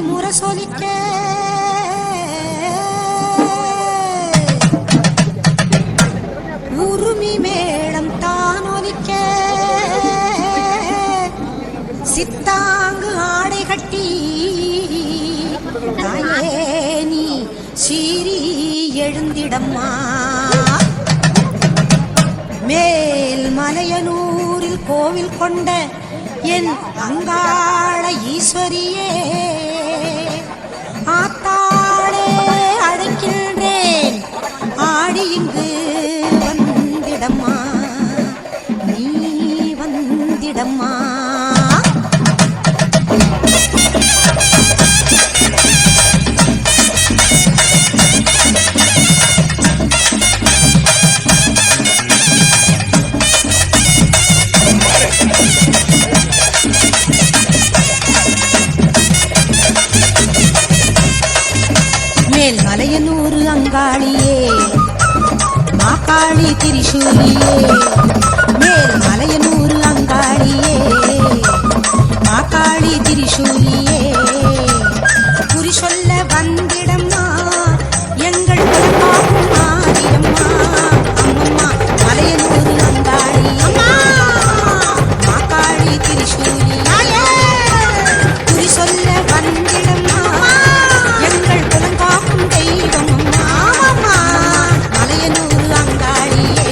முரசொலிக்க உருமி மேளம் தானொலிக்க சித்தாங்கு ஆடை கட்டி தாயே நீ சீறி எழுந்திடம்மா. மேல் மலையனூரில் கோவில் கொண்ட என் அங்காள ஈஸ்வரியே, ஆத்தாளே அழைக்கின்றேன், ஆடி இங்கு வந்திடம்மா, நீ வந்திடம்மா. மேல் மலையனூர் அங்காளியே, மாக்காளி திரிசூலியே, மேல் மலையனூர் அங்காளியே, மாக்காளி திரிசூலியே, குறி சொல்ல வந்திடம்மா, எங்கள் குலப்பாகும் ஆதியம்மா. அம்மம்மா மலையனூர் அங்காளி, மாக்காளி திரிசூலியே, குறி சொல்ல வந்திடம்மா, எங்கள் குலங்காக்கும் தெய்வம் அம்மா, மலையனூர் அங்காளியே.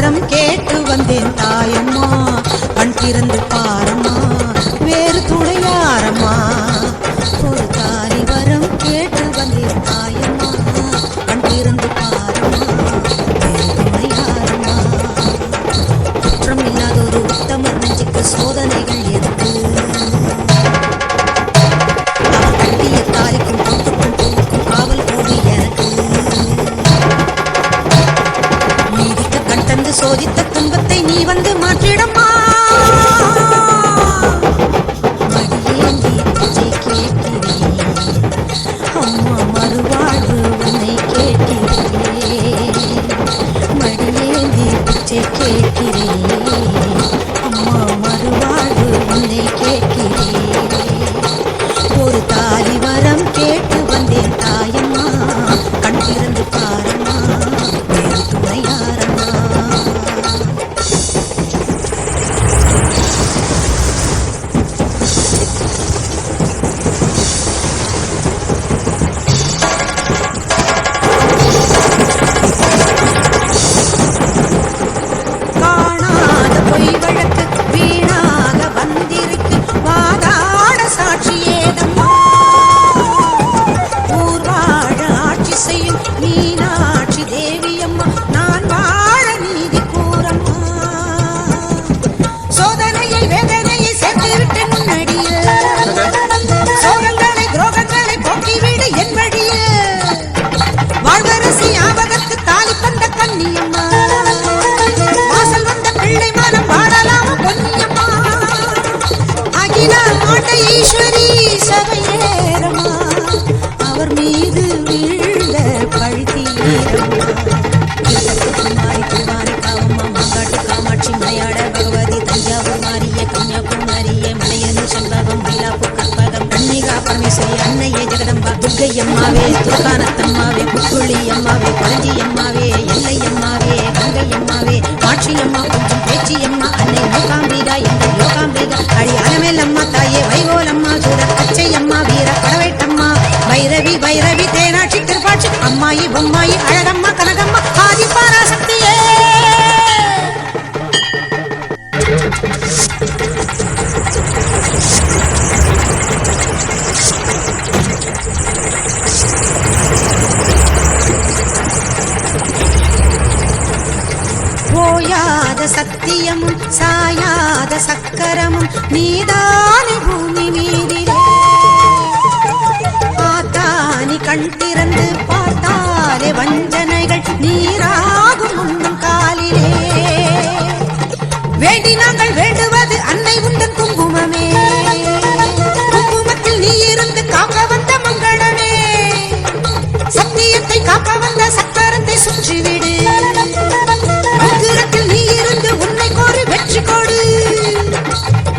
வரம் கேட்டு வந்தேன் தாயம்மா கண் திறந்து பாரம்மா வேறு துணையாரம்மா ஒரு தாலி வரம் கேட்டு வந்தேன் தாயம்மா கண் திறந்து பாரம்மா வேறு துணையாரம்மா குற்றம் இல்லாத ஒரு உத்தமர் நெஞ்சுக்கு சோதனைகள் எதுக்கு அவர் கட்டிய தாலிக்கும் பொட்டுக்கும் பூவுக்கும் காவல் கூடி எனக்கு நீதிக்க கண் தந்து சோதித்த துன்பத்தை நீ வந்து மாற்றிடம்மா மடியேந்தி பிச்சை கேட்கிறேன் அம்மா மறுவாழ்வு உன்னை கேட்கிறேன் மடியேந்தி பிச்சை கேட்கிறேன் அம்மா மறுவாழ்வு உன்னை கேட்கிறேன் ஒரு தாலி வரம் கேட்டு வந்தேன் தாயம்மா கண் திறந்து பாரம்மா வேறு துணையாரம்மா காணாத பொய் வழக்கு வீணாக வந்திருக்கு வாதாட சாட்சியேதம்மா ஊர் வாழ ஆட்சி செய்யும் மீனாட்சி தேவியம்மா நான் வாழ நீதி கூறம்மா சோதனையை வேதனையை சேர்த்து விட்டு முன்னடியில் சோகங்களை துரோகங்களை போக்கிவிடு என் வழியில் வாழ்வரசி ஆபகத்து தாலி தந்த கன்னியம்மா வாசல் வந்த பிள்ளை மனம் பாடலாம் பொன்னியம்மா அகில மாட்டை ஈஸ்வரி சபையேறம்மா அவர் மீது வீழ்ந்த பழித்தீரம்மா குமாரி குமாரி காவம்மா மாங்காட்டு காமாட்சி மலையாட பகவதி தஞ்சாவூர் மாரிய கன்னியாகுமரியே மலையனு செண்பகம் மயிலாப்பூர் கற்பகம் கன்னிகா பரமேஸ்வரி அன்னையே ஜெகதம்பா துர்க்கை அம்மாவே துர்கானத்தம்மாவே புக்குழி அம்மாவே பரஞ்சி அம்மாவே எல்லை அம்மாவே கங்கை அம்மாவே காட்சி அம்மா கொஞ்சம் பேச்சி அம்மா அன்னை மூகாம்பிகா எங்கள் யோகாம்பிகா அடி அலமேல் அம்மா தாயே வைகோலம்மா சூர பச்சை அம்மா வீர படவேட்டம்மா பைரவி பைரவி தேனாட்சி திருப்பாட்சி அம்மாயி பொம்மாயி அழகம்மா கனகம்மா ஆதி பராசக்தியே ஓயாத சத்தியமும் சாயாத சக்கரமும் நீதானே பூமி மீதிலே ஆத்தானி கண் திறந்து பார்த்தாலே வஞ்சனைகள் நீராகும் உண்ணும் காலிலே வேண்டி நாங்கள் வேண்டுவது அன்னை உந்தன் குங்குமமே குங்குமத்தில் நீ இருந்து காக்க வந்த மங்களமே சத்தியத்தை காக்க வந்த சக்கரத்தை சுற்றிவிடு உக்கிரத்தில் நீ இருந்து உன்னை கோரி வெற்றி கொடு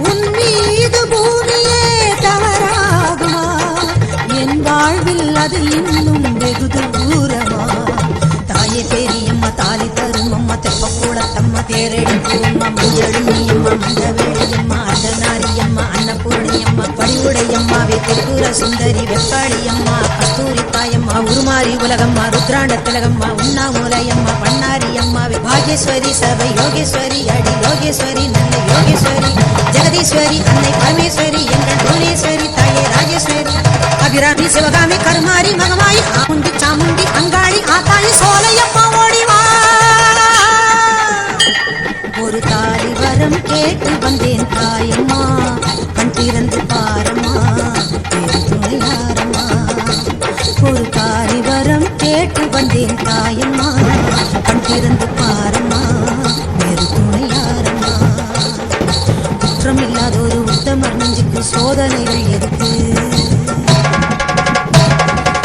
உன் மீது பூமியே தவறாகுமா என் வாழ்வில் அது இன்னும் வெகு தூரமா தாயே பெரியம்மா தாலி தரும் அம்மா தெப்பக்கூடத்தம்மா தேரெடுப்போம்மா மஞ்சளியம்மா மஞ்சவேளியம்மா அர்த்தநாரியம்மா அன்னபூர்ணியம்மா படிவுடையம்மாவே திருப்புர சுந்தரி வெப்பாளியம்மா கஸ்தூரி தாயம்மா உருமாறி உலகம்மா ருத்ராண்ட திலகம்மா உண்ணாமூலையம்மா பண்ணாரியம்மாவே பாகேஸ்வரி சபை யோகேஸ்வரி அடி யோகேஸ்வரி நல்ல யோகேஸ்வரி ஜெகதீஸ்வரி அன்னை பரமேஸ்வரி எங்கள் புவனேஸ்வரி தாயே ராஜேஸ்வரி அபிராமி சிவகாமி கருமாரி மகமாயி ஆமுண்டி சாமுண்டி அங்காளி ஆத்தாளி சோலையம்மா ஓடிவா ஒரு தாலி வரம் கேட்டு வந்தேன் தாயம்மா கண் திறந்து பாரம்மா வேறு துணையாரம்மா ஒரு தாலி வரம் கேட்டு வந்தேன் தாயம்மா கண் திறந்து பாரம்மா வேறு துணையாரம்மா குற்றம் இல்லாத ஒரு உத்தமர் நெஞ்சுக்கு சோதனைகள் எதுக்கு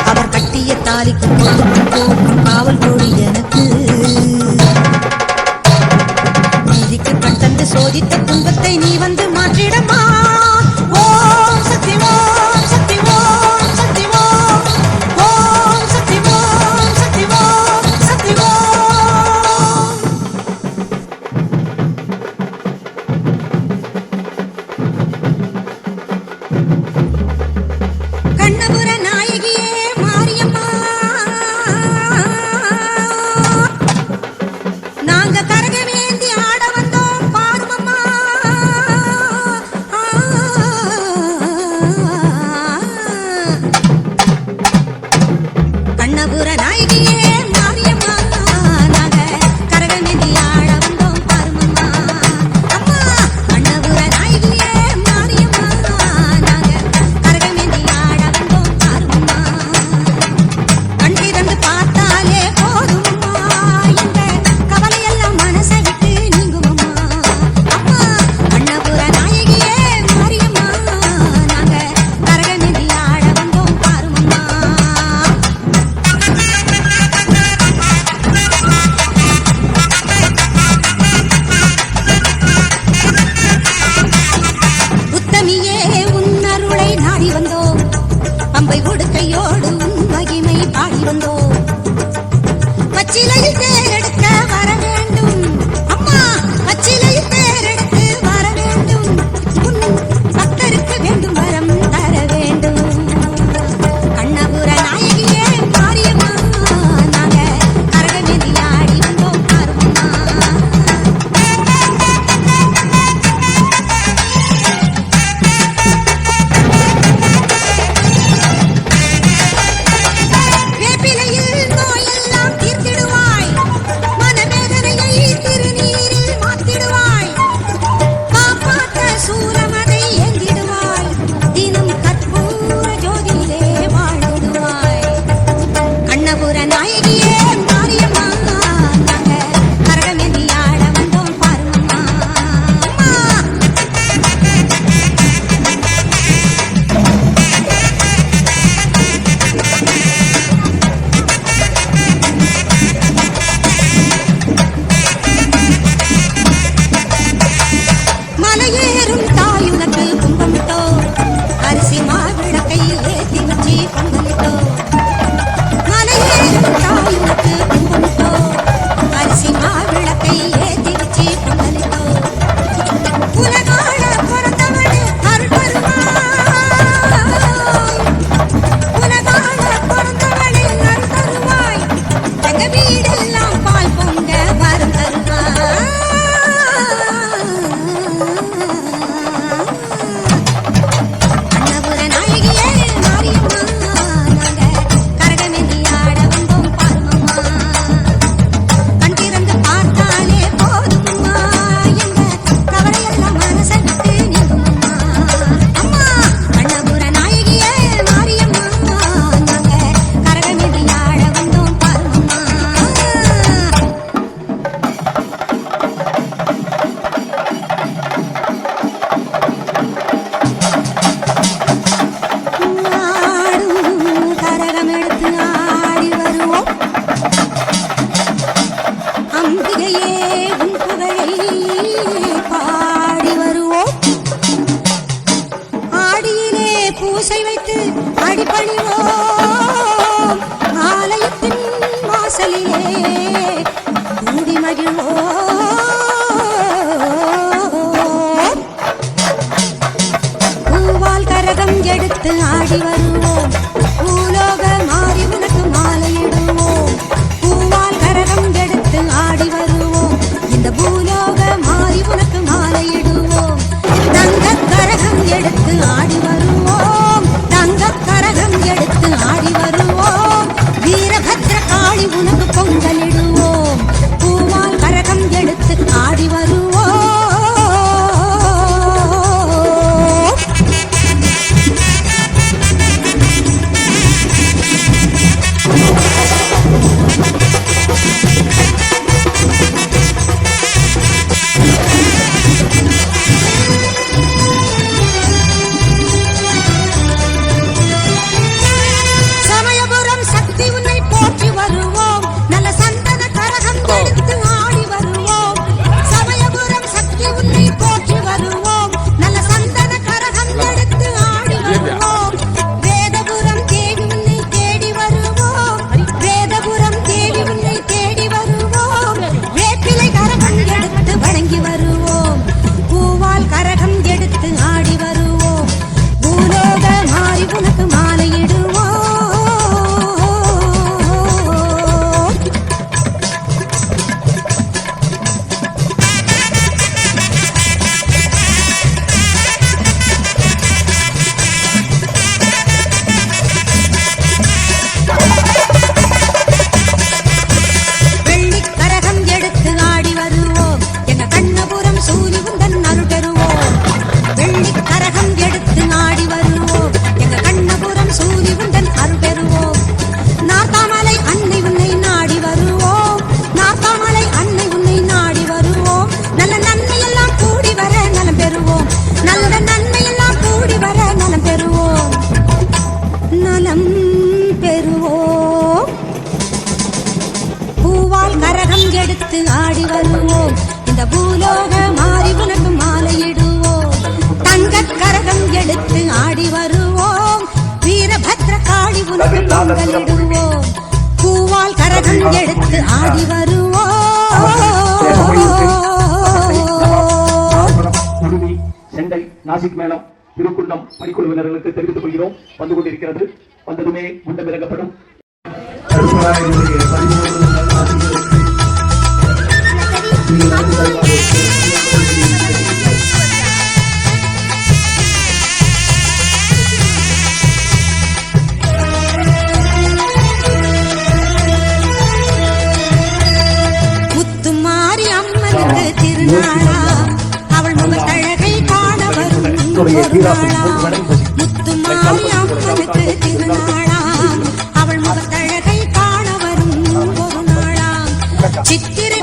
அவர் கட்டிய தாலிக்கு பொட்டுக்கும் பூவுக்கும் காவல் கோடி எனக்கு நீதிக்கு கண் தந்து சோதித்த துன்பத்தை நீ வந்து மாற்றிடமா ஓம் சக்தி ஓம் சக்தி ஓம் சக்தி ஓம் ஓம் சக்தி ஓம் சக்தி ஓம் சக்தி ஓம் கண்ணபுர நாயகியே மாரியம்மா நாங்க கரகமே உன் புகழை பாடி வருவோம். ஆடியிலே பூசை வைத்து அடிபணிவோம். ஆலயத்தின் வாசலிலே கூடி மகிழ்வோம். பூவால் கரகம் எடுத்து ஆடி வருவோம். பூலோக மாறி உனக்கு மாலையிடுவோம். பூவால் கரகம் எடுத்து ஆடி வருவோம். இந்த பூலோக மாறி உனக்கு மாலையிடுவோம். தங்கக் கரகம் எடுத்து ஆடி வருவோம். தங்கக் கரகம் எடுத்து ஆடி வருவோம். வீரபத்ர காளி உனக்கு பொங்கலிடுவோம். பூவால் கரகம் எடுத்து ஆடி வருவோம். சமயபுரம் சக்தி உன்னை போற்றி வருவோம். நல்ல சந்தன கரகம் எடுத்து ஆடி வருவோம். சமயபுரம் சக்தி உன்னை போற்றி வருவோம். நல்ல சந்தன கரகம் எடுத்து ஆடி வருவோம். வேதபுரம் தேடி உன்னை தேடி வருவோம். வேதபுரம் தேடி உன்னை தேடி வருவோம். வேப்பிலை கரகம் எடுத்து வணங்கி வருவோம். பூவால் கரகம் எடுத்து ஆடி வருவோம். பூலோக மாறி உனக்கு மாலையிடுவோம். வெள்ளிக் கரகம் எடுத்து ஆடி வருவோம். எங்க கண்ணபுரம் சூரி உந்தன் அருள் பெறுவோம். வெள்ளிக் கரகம் எடுத்து ஆடி வருவோம். எங்க கண்ணபுரம் சூரி உந்தன் அருள் பெறுவோம். நாத்தாமலை அன்னை உன்னை நாடி வருவோம். நாத்தாமலை அன்னை உன்னை நாடி வருவோம். நல்ல நன்மையெல்லாம் கூடி வர நலம் பெறுவோம். நல்ல நன்மையெல்லாம் கூடி வர நலம் பெறுவோம். நலம் பெறுவோம். பூவால் கரகம் எடுத்து ஆடி வருவோம். இந்த பூலோக மாறி உனக்கு மாலையிடுவோம். தங்கக் கரகம் எடுத்து ஆடி வருவோம். வீரபத்ர காளி உனக்கு பொங்கலிடுவோம். பூவால் கரகம் எடுத்து ஆடி வருவோம். உடுமி, செண்டை, நாசிக் மேளம், திருக்குள்ளம் பணிக்குழுவினர்களுக்கு தெரிவித்துக் கொள்கிறோம். வந்து கொண்டிருக்கிறது. வந்ததுமே முண்டம் இறங்கப்படும். முத்துமாரி அம்மனுக்கு திருநாளா, அவள் முகத்தழகை காண வரும் ஒரு நாளா. முத்துமாரி அம்மனுக்கு திருநாளா, அவள் முகத்தழகை காண வரும் ஒரு நாளா. சித்திரை